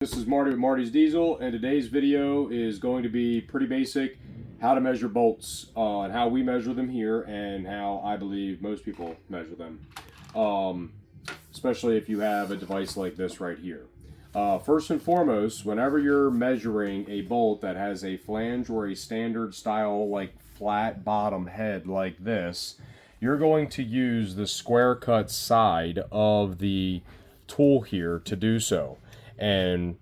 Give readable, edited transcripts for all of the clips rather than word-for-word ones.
This is Marty with Marty's Diesel, and today's video is going to be pretty basic, how to measure bolts, and how we measure them here, and how I believe most people measure them, especially if you have a device like this right here. First and foremost, whenever you're measuring a bolt that has a flange or a standard style like flat bottom head like this, you're going to use the square cut side of the tool here to do so. And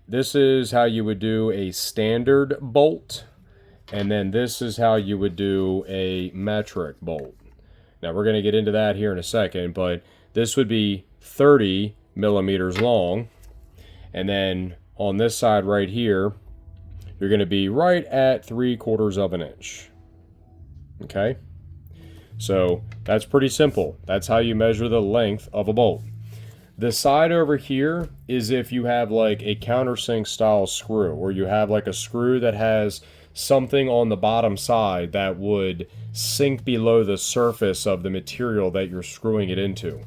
this is how you would do a standard bolt, and then this is how you would do a metric bolt. Now we're going to get into that here in a second, but this would be 30 millimeters long, and then on this side right here you're going to be right at 3/4 of an inch. Okay, so that's pretty simple. That's how you measure the length of a bolt. The side over here is if you have like a countersink style screw, or you have like a screw that has something on the bottom side that would sink below the surface of the material that you're screwing it into.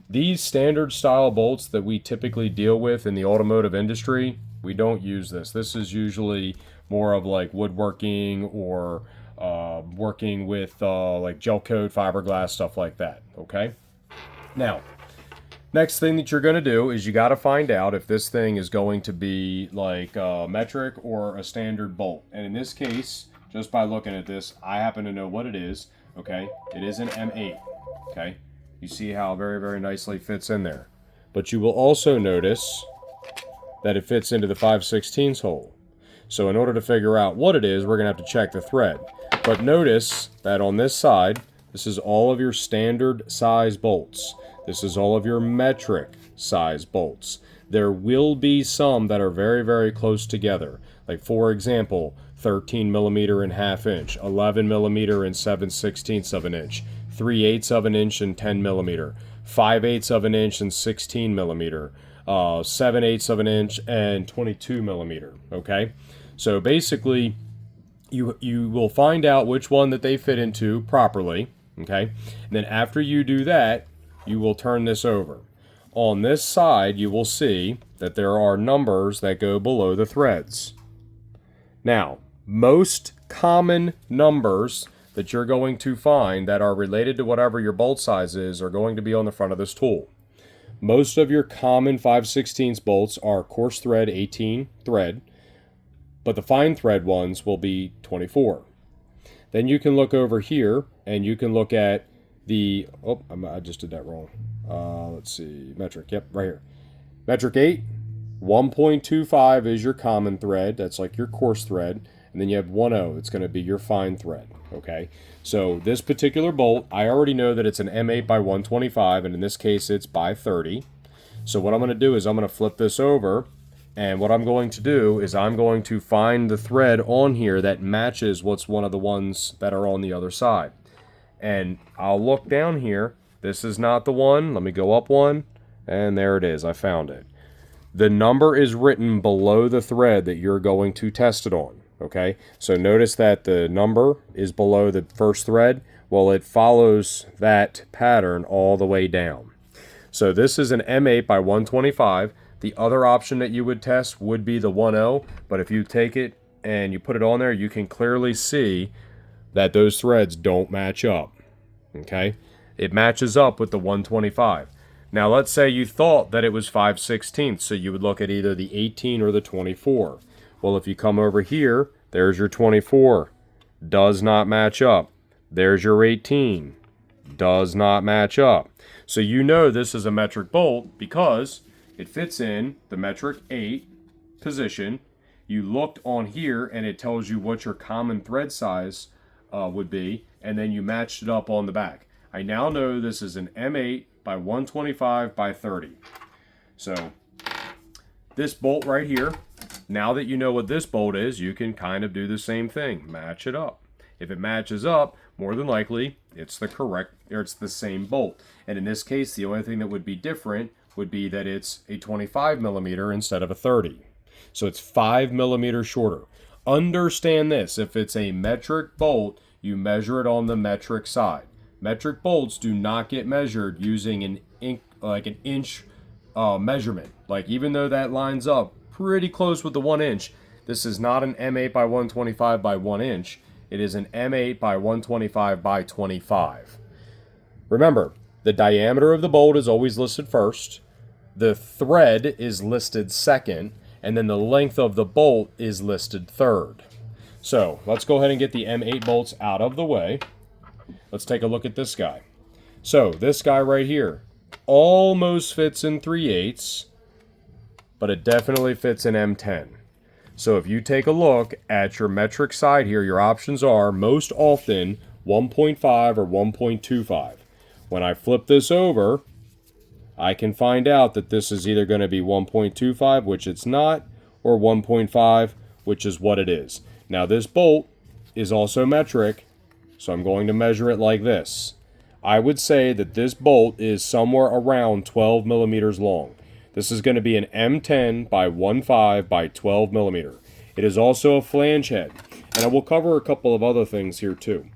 These standard style bolts that we typically deal with in the automotive industry, we don't use this. This is usually more of like woodworking or working with like gel coat, fiberglass, stuff like that. Okay, now next thing that you're going to do is you got to find out if this thing is going to be like a metric or a standard bolt. And in this case, just by looking at this, I happen to know what it is. Okay, it is an M8. Okay, you see how very, very nicely fits in there. But you will also notice that it fits into the 5/16 hole. So in order to figure out what it is, we're going to have to check the thread. But notice that on this side, this is all of your standard size bolts. This is all of your metric size bolts. There will be some that are very, very close together. Like for example, 13 millimeter and 1/2 inch, 11 millimeter and 7/16 of an inch, 3/8 of an inch and 10 millimeter, 5/8 of an inch and 16 millimeter, 7/8 of an inch and 22 millimeter. Okay, so basically, you will find out which one that they fit into properly. Okay, and then after you do that, you will turn this over. On this side, you will see that there are numbers that go below the threads. Now, most common numbers that you're going to find that are related to whatever your bolt size is are going to be on the front of this tool. Most of your common 5/16 bolts are coarse thread 18 thread, but the fine thread ones will be 24. Then you can look over here and you can look at the, I just did that wrong. Let's see, metric, yep, right here. Metric 8, 1.25 is your common thread, that's like your coarse thread, and then you have 1/0, it's going to be your fine thread, okay? So this particular bolt, I already know that it's an M8 by 125, and in this case it's by 30. So what I'm going to do is I'm going to flip this over, and what I'm going to do is I'm going to find the thread on here that matches what's one of the ones that are on the other side. And I'll look down here. This is not the one. Let me go up one. And there it is. I found it. The number is written below the thread that you're going to test it on. Okay? So notice that the number is below the first thread. Well, it follows that pattern all the way down. So this is an M8 by 125. The other option that you would test would be the 1/0. But if you take it and you put it on there, you can clearly see that those threads don't match up. Okay, it matches up with the 125. Now let's say you thought that it was 5/16, so you would look at either the 18 or the 24. Well, if you come over here, there's your 24, does not match up. There's your 18, does not match up. So you know this is a metric bolt because it fits in the metric 8 position. You looked on here and it tells you what your common thread size would be, and then you matched it up on the back. I now know this is an M8 by 125 by 30. So this bolt right here, now that you know what this bolt is, you can kind of do the same thing, match it up. If it matches up, more than likely it's the correct, or it's the same bolt. And in this case, the only thing that would be different would be that it's a 25 millimeter instead of a 30. So it's 5 millimeters shorter. Understand this, if it's a metric bolt, you measure it on the metric side. Metric bolts do not get measured using an inch measurement. Like, even though that lines up pretty close with the 1 inch, this is not an M8 by 125 by 1 inch. It is an M8 by 125 by 25. Remember, the diameter of the bolt is always listed first. The thread is listed second, and then the length of the bolt is listed third. So let's go ahead and get the M8 bolts out of the way. Let's take a look at this guy. So this guy right here almost fits in 3/8, but it definitely fits in M10. So if you take a look at your metric side here, your options are most often 1.5 or 1.25. When I flip this over, I can find out that this is either going to be 1.25, which it's not, or 1.5, which is what it is. Now this bolt is also metric, so I'm going to measure it like this. I would say that this bolt is somewhere around 12 millimeters long. This is going to be an M10 by 1.5 by 12 millimeter. It is also a flange head, and I will cover a couple of other things here too.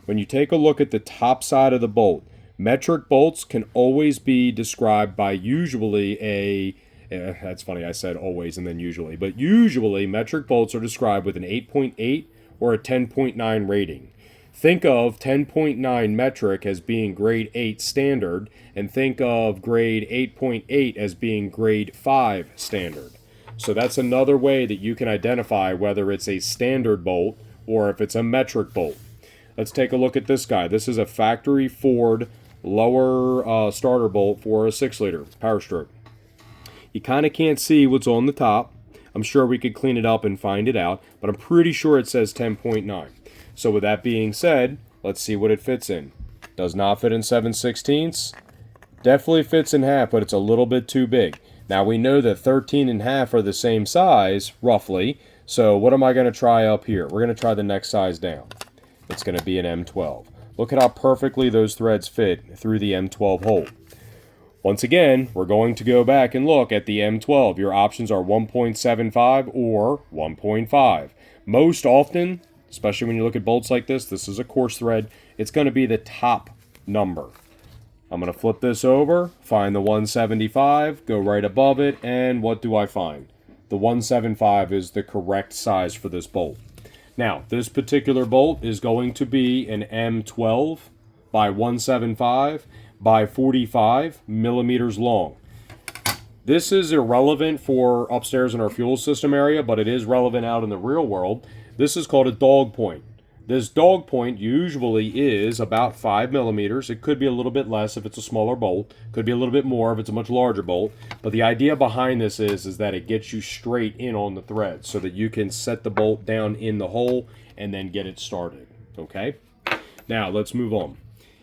When you take a look at the top side of the bolt, metric bolts can always be described by usually a, that's funny, I said always and then usually, but usually metric bolts are described with an 8.8 or a 10.9 rating. Think of 10.9 metric as being grade 8 standard, and think of grade 8.8 as being grade 5 standard. So that's another way that you can identify whether it's a standard bolt or if it's a metric bolt. Let's take a look at this guy. This is a factory Ford lower starter bolt for a 6-liter Power Stroke. You kind of can't see what's on the top. I'm sure we could clean it up and find it out, but I'm pretty sure it says 10.9. So with that being said, let's see what it fits in. Does not fit in 7/16. Definitely fits in half, but it's a little bit too big. Now we know that 13 and half are the same size, roughly. So what am I going to try up here? We're going to try the next size down. It's going to be an M12. Look at how perfectly those threads fit through the M12 hole. Once again, we're going to go back and look at the M12. Your options are 1.75 or 1.5. Most often, especially when you look at bolts like this is a coarse thread, it's going to be the top number. I'm going to flip this over, find the 175, go right above it, and what do I find? The 175 is the correct size for this bolt. Now, this particular bolt is going to be an M12 by 175 by 45 millimeters long. This is irrelevant for upstairs in our fuel system area, but it is relevant out in the real world. This is called a dog point. This dog point usually is about 5 millimeters. It could be a little bit less if it's a smaller bolt. Could be a little bit more if it's a much larger bolt. But the idea behind this is that it gets you straight in on the thread so that you can set the bolt down in the hole and then get it started. Okay? Now, let's move on.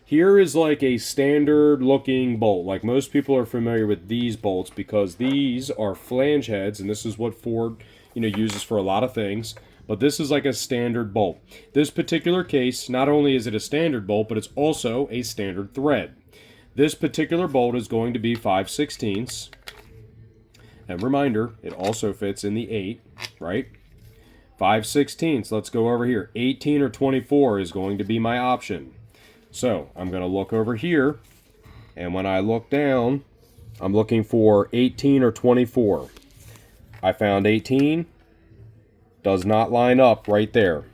Here is like a standard looking bolt. Like most people are familiar with these bolts because these are flange heads, and this is what Ford, uses for a lot of things. But this is like a standard bolt. This particular case, not only is it a standard bolt, but it's also a standard thread. This particular bolt is going to be 5/16. And reminder, it also fits in the 8, right? 5/16. Let's go over here. 18 or 24 is going to be my option. So I'm going to look over here, and when I look down, I'm looking for 18 or 24. I found 18. Does not line up right there.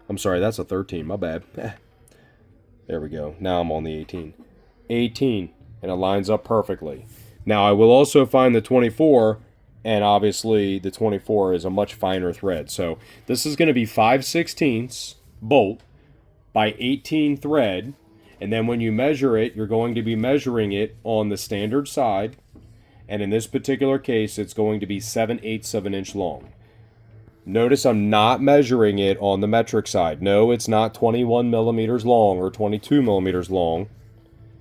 I'm sorry, that's a 13. My bad. There we go. Now I'm on the 18. 18, and it lines up perfectly. Now I will also find the 24, and obviously the 24 is a much finer thread. So this is going to be 5/16 bolt by 18 thread, and then when you measure it, you're going to be measuring it on the standard side, and in this particular case, it's going to be 7/8 of an inch long. Notice I'm not measuring it on the metric side. No, it's not 21 millimeters long or 22 millimeters long.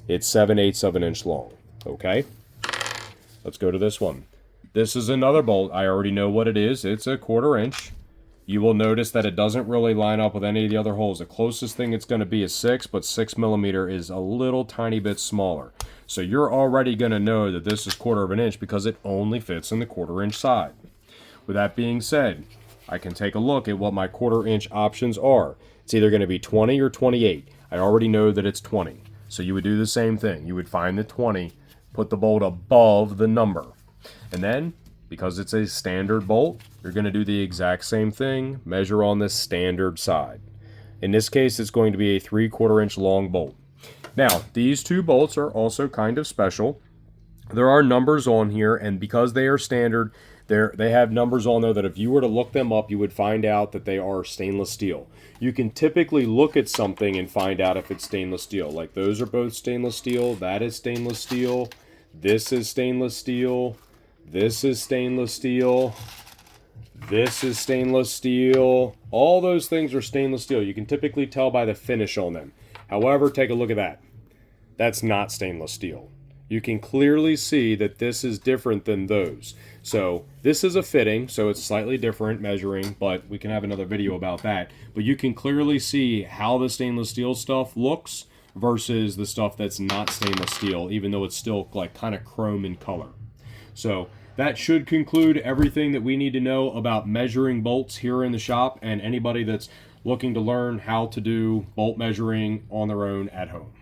It's 7/8 of an inch long. Okay? Let's go to this one. This is another bolt. I already know what it is. It's a 1/4 inch. You will notice that it doesn't really line up with any of the other holes. The closest thing it's going to be is 6, but 6 millimeter is a little tiny bit smaller. So you're already going to know that this is 1/4 of an inch because it only fits in the 1/4 inch side. With that being said, I can take a look at what my 1/4 inch options are. It's either going to be 20 or 28. I already know that it's 20. So you would do the same thing. You would find the 20 put the bolt above the number. And then, because it's a standard bolt, you're going to do the exact same thing, measure on this standard side. In this case, it's going to be a 3/4 inch long bolt. Now, these two bolts are also kind of special. There are numbers on here, and because they are standard, they have numbers on there that if you were to look them up, you would find out that they are stainless steel. You can typically look at something and find out if it's stainless steel. Like those are both stainless steel, that is stainless steel, this is stainless steel, this is stainless steel, this is stainless steel. All those things are stainless steel. You can typically tell by the finish on them. However, take a look at that. That's not stainless steel. You can clearly see that this is different than those. So this is a fitting, so it's slightly different measuring, but we can have another video about that. But you can clearly see how the stainless steel stuff looks versus the stuff that's not stainless steel, even though it's still like kind of chrome in color. So that should conclude everything that we need to know about measuring bolts here in the shop, and anybody that's looking to learn how to do bolt measuring on their own at home.